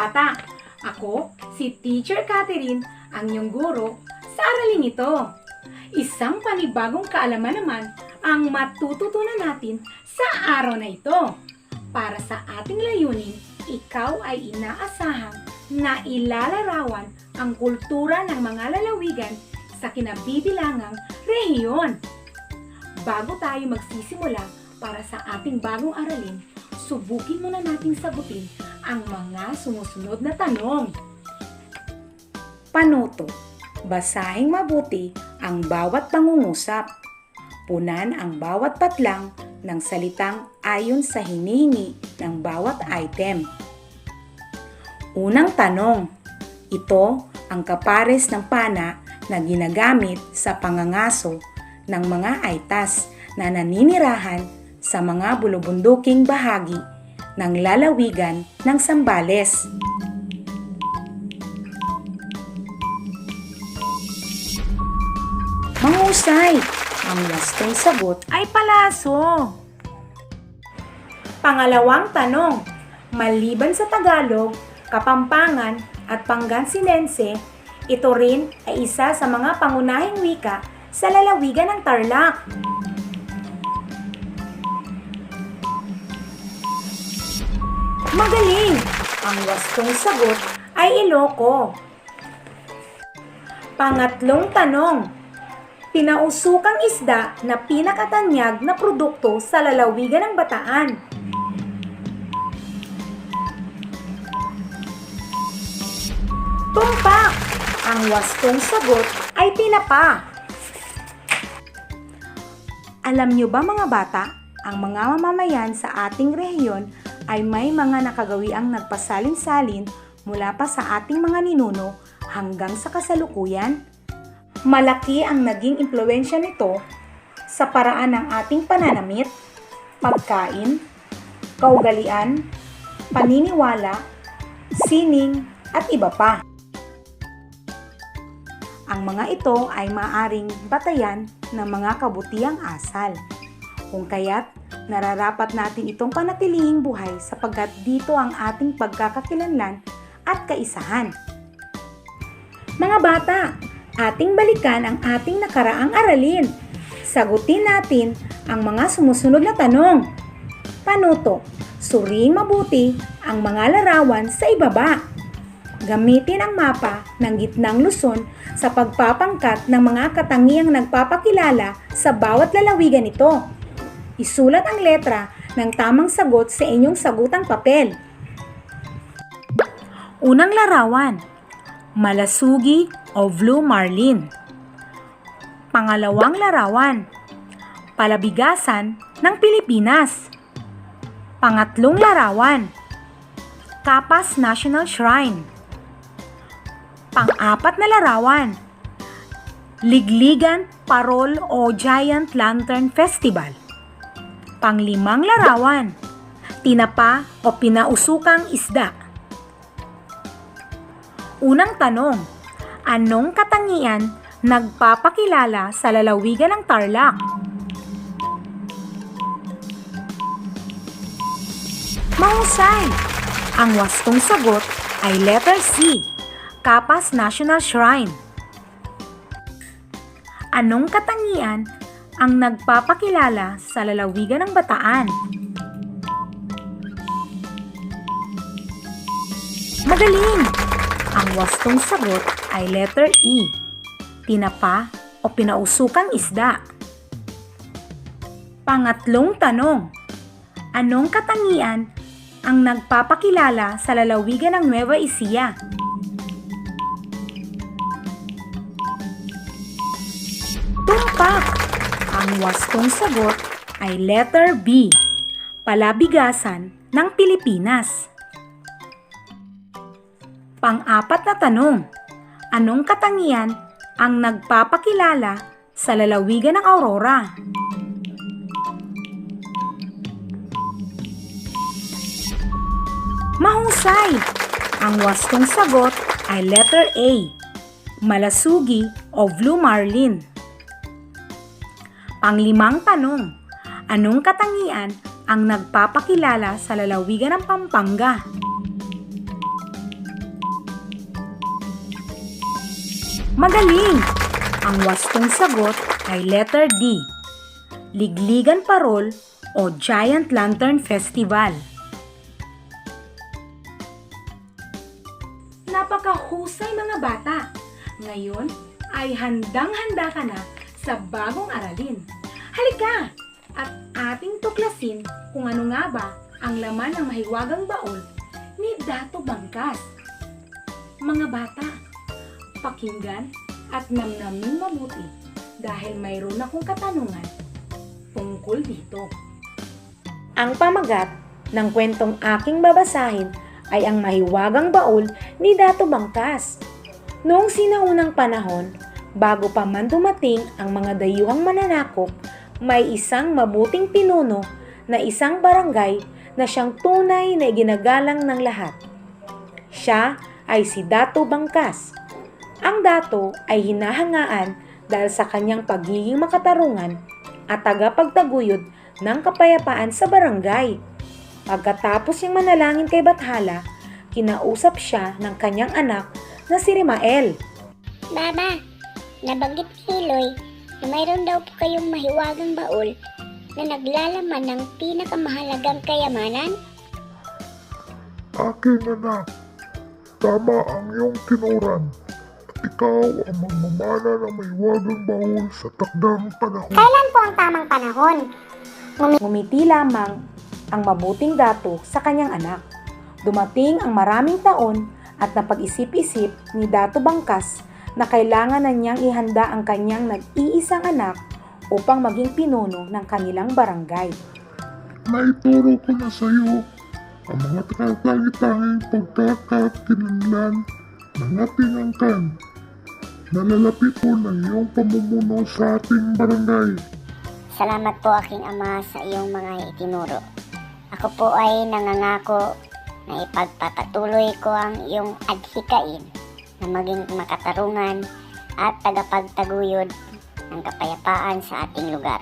bata! Ako, si Teacher Catherine, ang inyong guro sa araling ito. Isang panibagong kaalaman naman ang matututunan natin sa araw na ito. Para sa ating layunin, ikaw ay inaasahang na ilalarawan ang kultura ng mga lalawigan sa kinabibilangang rehiyon. Bago tayo magsisimula para sa ating bagong aralin, subukin muna nating sagutin ang mga sumusunod na tanong. Panuto. Basahing mabuti ang bawat pangungusap. Punan ang bawat patlang ng salitang ayon sa hinihingi ng bawat item. Unang tanong. Ito ang kapares ng pana na ginagamit sa pangangaso ng mga aitas na naninirahan sa mga bulubunduking bahagi ng lalawigan ng Zambales. Mahusay! Ang wastong sagot ay palaso. Pangalawang tanong. Maliban sa Tagalog, Kapampangan at Pangasinense, ito rin ay isa sa mga pangunahing wika sa lalawigan ng Tarlac. Magaling! Ang wastong sagot ay Iloco. Pangatlong tanong. Pinausukang isda na pinakatanyag na produkto sa lalawigan ng Bataan. Tumpak! Ang wastong sagot ay tinapa. Alam nyo ba mga bata, ang mga mamamayan sa ating rehiyon ay may mga nakagawiang nagpasalin-salin mula pa sa ating mga ninuno hanggang sa kasalukuyan? Malaki ang naging impluwensya nito sa paraan ng ating pananamit, pagkain, kaugalian, paniniwala, sining, at iba pa. Ang mga ito ay maaring batayan ng mga kabutiang asal. Kung kaya't nararapat natin itong panatilihing buhay sapagkat dito ang ating pagkakakilanlan at kaisahan. Mga bata, ating balikan ang ating nakaraang aralin. Sagutin natin ang mga sumusunod na tanong. Panuto. Suriing mabuti ang mga larawan sa ibaba. Gamitin ang mapa ng gitnang Luzon sa pagpapangkat ng mga katangiang nagpapakilala sa bawat lalawigan nito. Isulat ang letra ng tamang sagot sa inyong sagutang papel. Unang larawan. Malasugi o Blue Marlin. Pangalawang larawan. Palabigasan ng Pilipinas. Pangatlong larawan. Capas National Shrine. Pang-apat na larawan. Ligligan, Parol o Giant Lantern Festival. Panglimang larawan. Tinapa o pinausukang isda. Unang tanong, anong katangian nagpapakilala sa lalawigan ng Tarlac? Mahusay! Ang wastong sagot ay letter C, Capas National Shrine. Anong katangian ang nagpapakilala sa lalawigan ng Bataan? Magaling! Ang wastong sagot ay letter E, tinapa o pinausukang isda. Pangatlong tanong, anong katangian ang nagpapakilala sa lalawigan ng Nueva Ecija? Tumpak! Ang wastong sagot ay letter B, palabigasan ng Pilipinas. Pang-apat na tanong, anong katangian ang nagpapakilala sa lalawigan ng Aurora? Mahusay! Ang wastong sagot ay letter A, Malasugi o Blue Marlin. Panglimang tanong, anong katangian ang nagpapakilala sa lalawigan ng Pampanga? Magaling! Ang wastong sagot ay letter D. Ligligan Parol o Giant Lantern Festival. Napakahusay mga bata! Ngayon ay handang-handa ka na sa bagong aralin. Halika at ating tuklasin kung ano nga ba ang laman ng mahiwagang baul ni Dato Bangkas. Mga bata, pakinggan at namnamin mabuti dahil mayroon akong katanungan tungkol dito. Ang pamagat ng kwentong aking babasahin ay ang mahiwagang baul ni Dato Bangkas. Noong sinaunang panahon, bago pa man dumating ang mga dayuhang mananakop, may isang mabuting pinuno na isang barangay na siyang tunay na ginagalang ng lahat. Siya ay si Dato Bangkas. Ang dato ay hinahangaan dahil sa kanyang pagiging makatarungan at tagapagtaguyod ng kapayapaan sa barangay. Pagkatapos niyang manalangin kay Bathala, kinausap siya ng kanyang anak na si Rimael. Baba, nabanggit ni Loy na mayroon daw po kayong mahiwagang baul na naglalaman ng pinakamahalagang kayamanan. Aking anak, tama ang iyong tinuran. At ikaw ang magmamana ng mahiwagang baul sa takdang panahon. Kailan po ang tamang panahon? Ngumiti lamang ang mabuting dato sa kanyang anak. Dumating ang maraming taon at napag-isip-isip ni Dato Bangkas na kailangan na niyang ihanda ang kanyang nag-iisang anak upang maging pinuno ng kanilang barangay. Naituro ko na sa iyo ang mga katangi-tanging pagkakakinlanlan ng ating angkan. Nalalapit po ng iyong pamumuno sa ating barangay. Salamat po aking ama sa iyong mga itinuro. Ako po ay nangangako na ipagpapatuloy ko ang iyong adhikain na maging makatarungan at tagapagtaguyod ng kapayapaan sa ating lugar.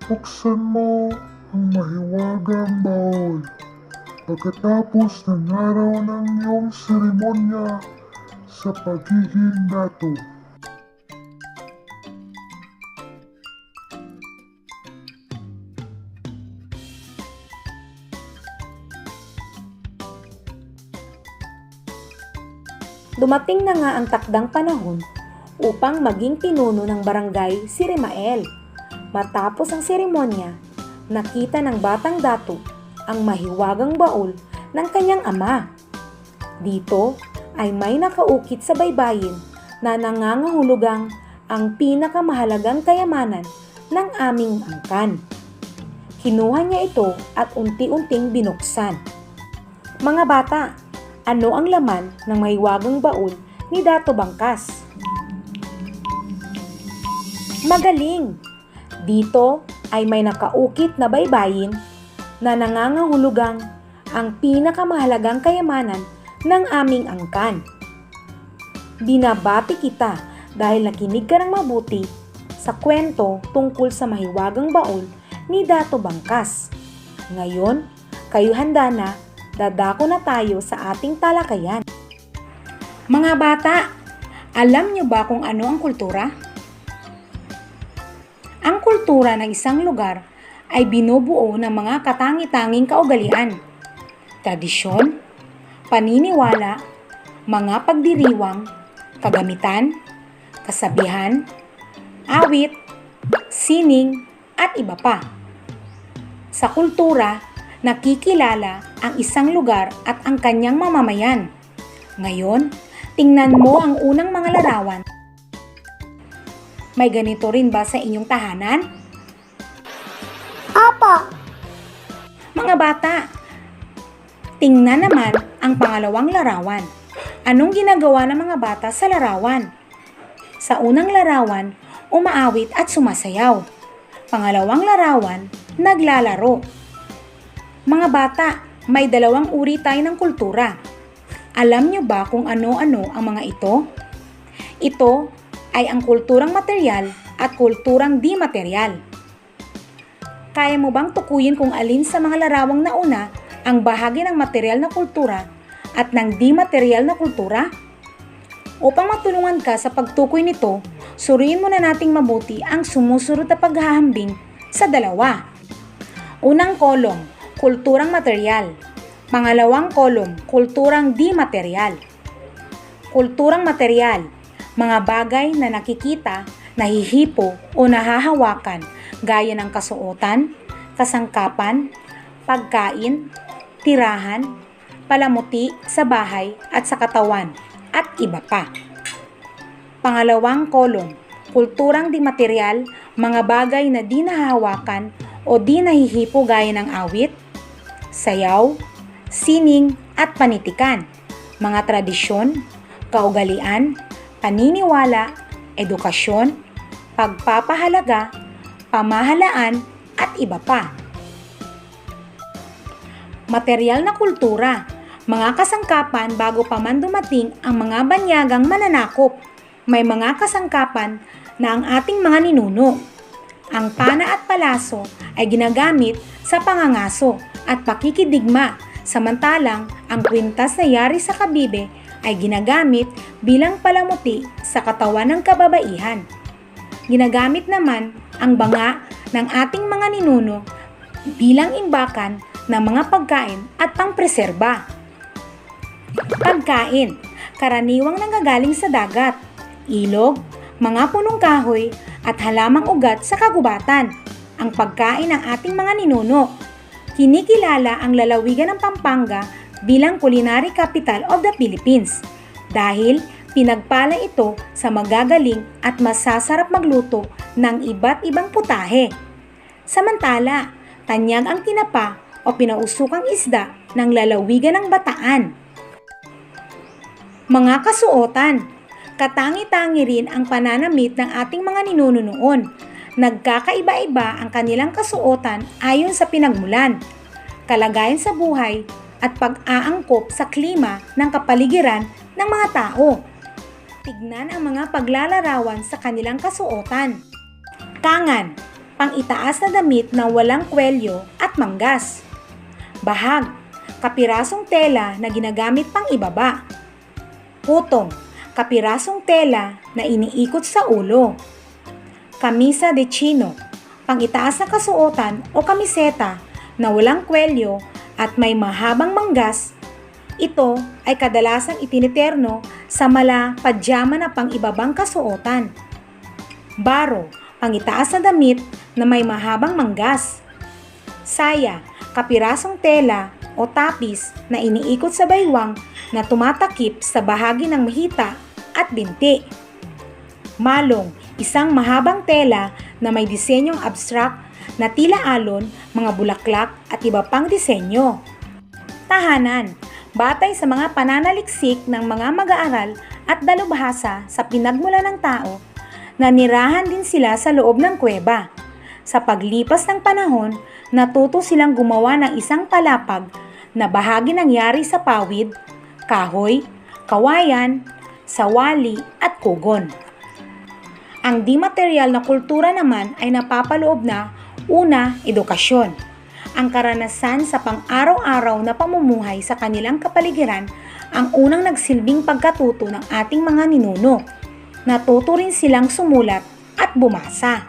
Buksan mo ang mahiwagang baul. Pagkatapos ng araw ng iyong seremonya sa pagiging dato. Dumating na nga ang takdang panahon upang maging pinuno ng barangay si Rimael. Matapos ang seremonya, nakita ng batang dato ang mahiwagang baul ng kanyang ama. Dito ay may nakaukit sa baybayin na nangangahulugang ang pinakamahalagang kayamanan ng aming angkan. Kinuha niya ito at unti-unting binuksan. Mga bata, ano ang laman ng mahiwagang baul ni Dato Bangkas? Magaling! Dito ay may nakaukit na baybayin na nangangahulugang ang pinakamahalagang kayamanan ng aming angkan. Binabati kita dahil nakinig ka ng mabuti sa kwento tungkol sa mahiwagang baul ni Dato Bangkas. Ngayon, kayo handa na, dadako na tayo sa ating talakayan. Mga bata, alam niyo ba kung ano ang kultura? Ang kultura ng isang lugar ay binubuo ng mga katangi-tanging kaugalian, tradisyon, paniniwala, mga pagdiriwang, kagamitan, kasabihan, awit, sining, at iba pa. Sa kultura, nakikilala ang isang lugar at ang kanyang mamamayan. Ngayon, tingnan mo ang unang mga larawan. May ganito rin ba sa inyong tahanan? Opo! Mga bata, tingnan naman ang pangalawang larawan. Anong ginagawa ng mga bata sa larawan? Sa unang larawan, umaawit at sumasayaw. Pangalawang larawan, naglalaro. Mga bata, may dalawang uri tayo ng kultura. Alam niyo ba kung ano-ano ang mga ito? Ito ay ang kulturang material at kulturang di material. Kaya mo bang tukuyin kung alin sa mga larawang nauna ang bahagi ng material na kultura at ng di material na kultura? Upang matulungan ka sa pagtukoy nito, suriin muna nating mabuti ang sumusunod na paghahambing sa dalawa. Unang kolom, kulturang material. Pangalawang kolom, kulturang di material. Kulturang material, mga bagay na nakikita, nahihipo o nahahawakan gaya ng kasuotan, kasangkapan, pagkain, tirahan, palamuti sa bahay at sa katawan, at iba pa. Pangalawang kolom, kulturang di material, mga bagay na di nahahawakan o di nahihipo gaya ng awit, sayaw, sining at panitikan, mga tradisyon, kaugalian, paniniwala, edukasyon, pagpapahalaga, pamahalaan at iba pa. Material na kultura, mga kasangkapan bago pa man dumating ang mga banyagang mananakop. May mga kasangkapan na ang ating mga ninuno. Ang pana at palaso ay ginagamit sa pangangaso at pakikidigma, samantalang ang kwintas na yari sa kabibe ay ginagamit bilang palamuti sa katawan ng kababaihan. Ginagamit naman ang banga ng ating mga ninuno bilang imbakan ng mga pagkain at pangpreserba. Pagkain, karaniwang nanggagaling sa dagat, ilog, mga punong kahoy at halamang ugat sa kagubatan. Ang pagkain ng ating mga ninuno. Kinikilala ang lalawigan ng Pampanga bilang culinary capital of the Philippines dahil pinagpala ito sa magagaling at masasarap magluto ng iba't ibang putahe. Samantala, tanyag ang tinapa o pinausukang isda ng lalawigan ng Bataan. Mga kasuotan, katangi-tangi rin ang pananamit ng ating mga ninuno noon. Nagkakaiba-iba ang kanilang kasuotan ayon sa pinagmulan, kalagayan sa buhay at pag-aangkop sa klima ng kapaligiran ng mga tao. Tignan ang mga paglalarawan sa kanilang kasuotan. Kangan, pang-itaas na damit na walang kwelyo at manggas. Bahag, kapirasong tela na ginagamit pang ibaba. Putong, kapirasong tela na iniikot sa ulo. Kamisa de chino, pang-itaas na kasuotan o kamiseta na walang kwelyo at may mahabang manggas. Ito ay kadalasang itiniterno sa mala pajama na pang-ibabang kasuotan. Baro, pang-itaas na damit na may mahabang manggas. Saya, kapirasong tela o tapis na iniikot sa baywang na tumatakip sa bahagi ng mahita at binti. Malong, isang mahabang tela na may disenyong abstract na tila alon, mga bulaklak at iba pang disenyo. Tahanan, batay sa mga pananaliksik ng mga mag-aaral at dalubhasa sa pinagmula ng tao, nanirahan din sila sa loob ng kuweba. Sa paglipas ng panahon, natuto silang gumawa ng isang palapag na bahagi ng yari sa pawid, kahoy, kawayan, sawali at kugon. Ang di-material na kultura naman ay napapaloob na una, edukasyon. Ang karanasan sa pang-araw-araw na pamumuhay sa kanilang kapaligiran ang unang nagsilbing pagkatuto ng ating mga ninuno. Natuto rin silang sumulat at bumasa.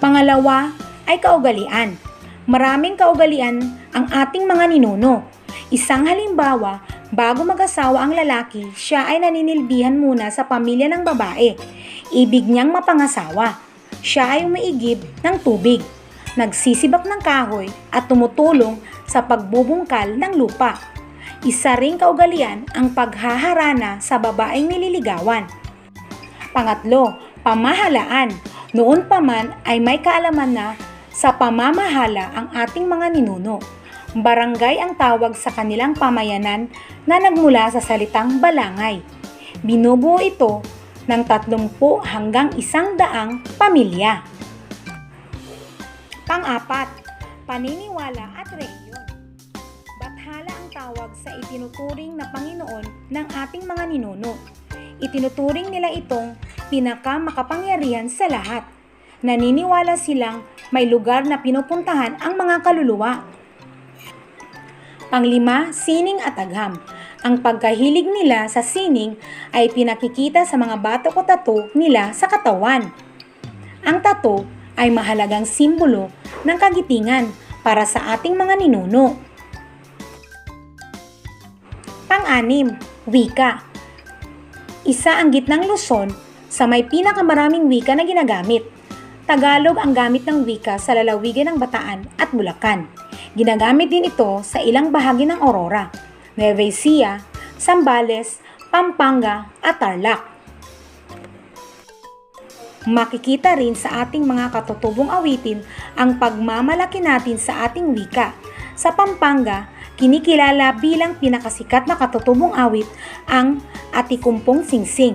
Pangalawa ay kaugalian. Maraming kaugalian ang ating mga ninuno. Isang halimbawa, bago mag-asawa ang lalaki, siya ay naninilbihan muna sa pamilya ng babae. Ibig niyang mapangasawa. Siya ay umiigib ng tubig, nagsisibak ng kahoy at tumutulong sa pagbubungkal ng lupa. Isa ring kaugalian ang paghaharana sa babaeng nililigawan. Pangatlo, pamahalaan. Noon pa man ay may kaalaman na sa pamamahala ang ating mga ninuno. Barangay ang tawag sa kanilang pamayanan na nagmula sa salitang balangay. Binubuo ito ng 30 hanggang 100 pamilya. Pang-apat, paniniwala at reliyon. Bathala ang tawag sa itinuturing na Panginoon ng ating mga ninuno. Itinuturing nila itong pinakamakapangyarihan sa lahat. Naniniwala silang may lugar na pinupuntahan ang mga kaluluwa. Panglima, sining at agham. Ang pagkahilig nila sa sining ay pinakikita sa mga batok o tattoo nila sa katawan. Ang tattoo ay mahalagang simbolo ng kagitingan para sa ating mga ninuno. Pang-anim, wika. Isa ang gitnang Luzon sa may pinakamaraming wika na ginagamit. Tagalog ang gamit ng wika sa lalawigan ng Bataan at Bulacan. Ginagamit din ito sa ilang bahagi ng Aurora, Nueva Ecija, Zambales, Pampanga at Tarlac. Makikita rin sa ating mga katutubong awitin ang pagmamalaki natin sa ating wika. Sa Pampanga, kinikilala bilang pinakasikat na katutubong awit ang Atikumpong Singsing.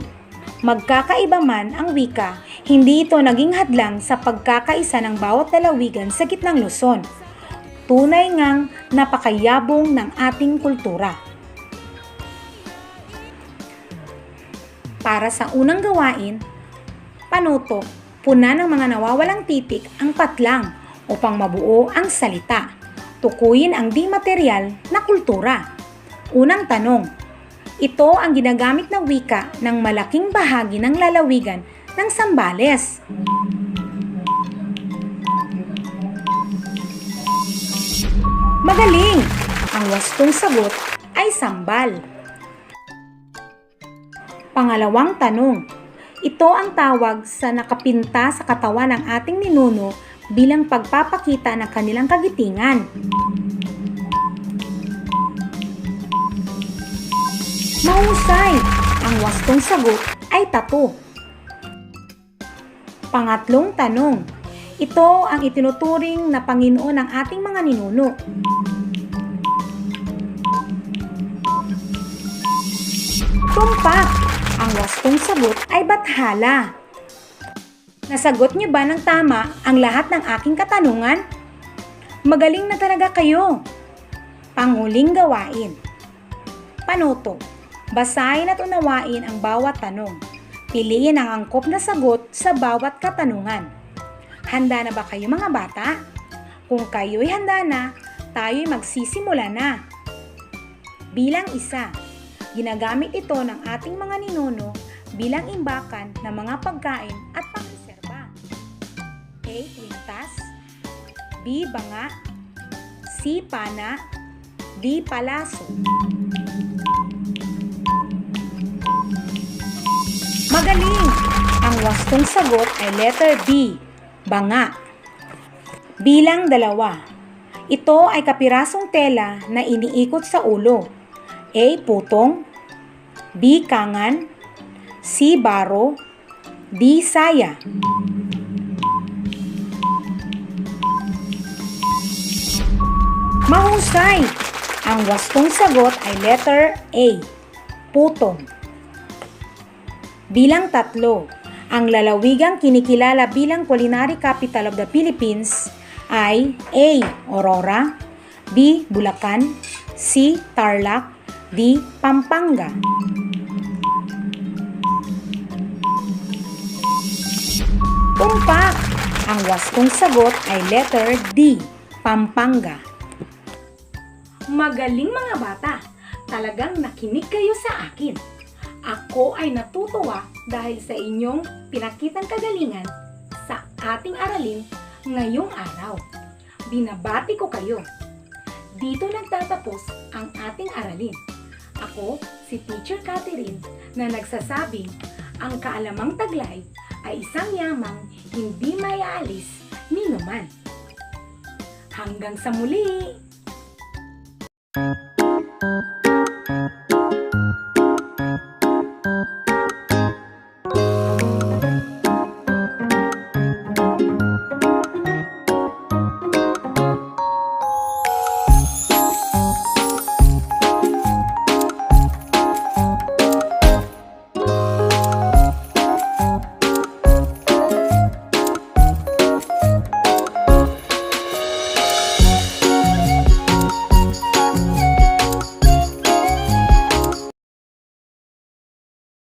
Magkakaiba man ang wika, hindi ito naging hadlang sa pagkakaisa ng bawat lalawigan sa gitnang Luzon. Tunay ngang napakayabong ng ating kultura. Para sa unang gawain, panutok, puna ng mga nawawalang titik ang patlang upang mabuo ang salita. Tukuyin ang di material na kultura. Unang tanong, ito ang ginagamit na wika ng malaking bahagi ng lalawigan ng Zambales. Magaling! Ang wastong sagot ay sambal. Pangalawang tanong, ito ang tawag sa nakapinta sa katawan ng ating ninuno bilang pagpapakita ng kanilang kagitingan. Mahusay! Ang wastong sagot ay tattoo. Pangatlong tanong, ito ang itinuturing na Panginoon ng ating mga ninuno. Tumpak! Ang wastong sagot ay bathala. Nasagot niyo ba ng tama ang lahat ng aking katanungan? Magaling na talaga kayo! Panghuling gawain. Panuto. Basahin at unawain ang bawat tanong. Piliin ang angkop na sagot sa bawat katanungan. Handa na ba kayo mga bata? Kung kayo'y handa na, tayo'y magsisimula na. Bilang 1. Ginagamit ito ng ating mga ninuno bilang imbakan ng mga pagkain at pangreserba. A. Kwintas, B. Banga, C. Pana, D. Palaso. Magaling! Ang wastong sagot ay letter B, banga. Bilang 2. Ito ay kapirasong tela na iniikot sa ulo. A. Putong, B. Kangan, C. Baro, D. Saya. Mahusay! Ang wastong sagot ay letter A, putong. Bilang 3. Ang lalawigang kinikilala bilang culinary capital of the Philippines ay A. Aurora, B. Bulacan, C. Tarlac, D. Pampanga. Tumpak! Ang wastong sagot ay letter D, Pampanga. Magaling mga bata! Talagang nakinig kayo sa akin. Ako ay natutuwa dahil sa inyong pinakitang kagalingan sa ating aralin ngayong araw. Binabati ko kayo. Dito nagtatapos ang ating aralin. Ako, si Teacher Catherine, na nagsasabing ang kaalamang taglay ay isang yamang hindi maiaalis ni numan. Hanggang sa muli!